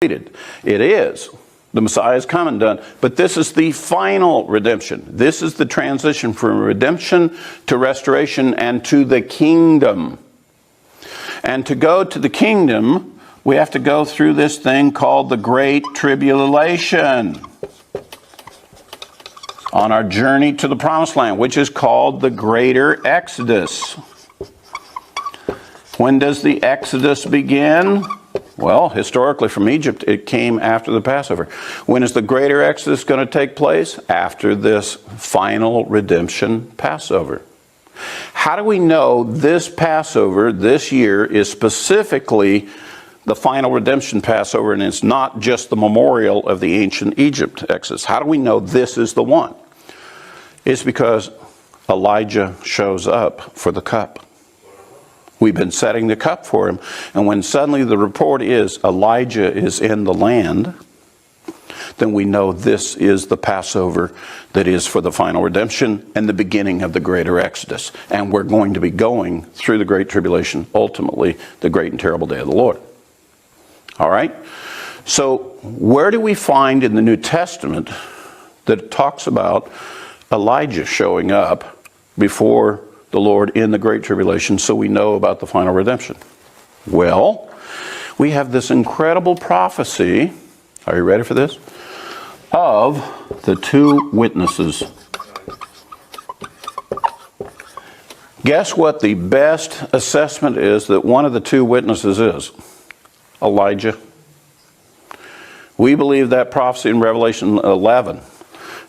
It is. The Messiah is come and done. But this is the final redemption. This is the transition from redemption to restoration and to the kingdom. And to go to the kingdom, we have to go through this thing called the Great Tribulation on our journey to the Promised Land, which is called the Greater Exodus. When does the Exodus begin? Well, historically from Egypt, it came after the Passover. When is the Greater Exodus going to take place? After this final redemption Passover. How do we know this Passover this year is specifically the final redemption Passover and it's not just the memorial of the ancient Egypt Exodus? How do we know this is the one? It's because Elijah shows up for the cup. We've been setting the cup for him. And when suddenly the report is Elijah is in the land, then we know this is the Passover that is for the final redemption and the beginning of the Greater Exodus. And we're going to be going through the Great Tribulation, ultimately the great and terrible day of the Lord. All right? So where do we find in the New Testament that it talks about Elijah showing up before the Lord in the Great Tribulation, so we know about the final redemption? Well, we have this incredible prophecy, are you ready for this? Of the two witnesses. Guess what the best assessment is that one of the two witnesses is? Elijah. We believe that prophecy in Revelation 11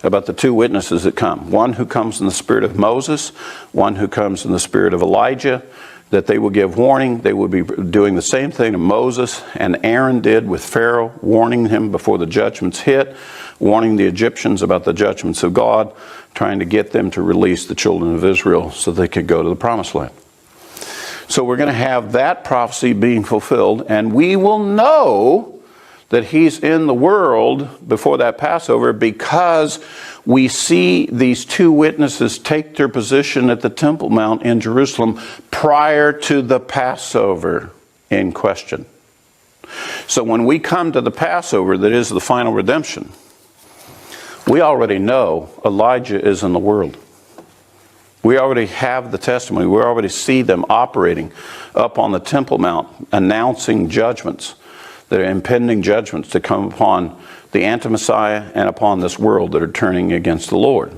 about the two witnesses that come. One who comes in the spirit of Moses, one who comes in the spirit of Elijah, that they will give warning. They will be doing the same thing that Moses and Aaron did with Pharaoh, warning him before the judgments hit, warning the Egyptians about the judgments of God, trying to get them to release the children of Israel so they could go to the Promised Land. So we're going to have that prophecy being fulfilled, and we will know that he's in the world before that Passover because we see these two witnesses take their position at the Temple Mount in Jerusalem prior to the Passover in question. So when we come to the Passover that is the final redemption, we already know Elijah is in the world. We already have the testimony. We already see them operating up on the Temple Mount, announcing judgments. There are impending judgments to come upon the anti-Messiah and upon this world that are turning against the Lord.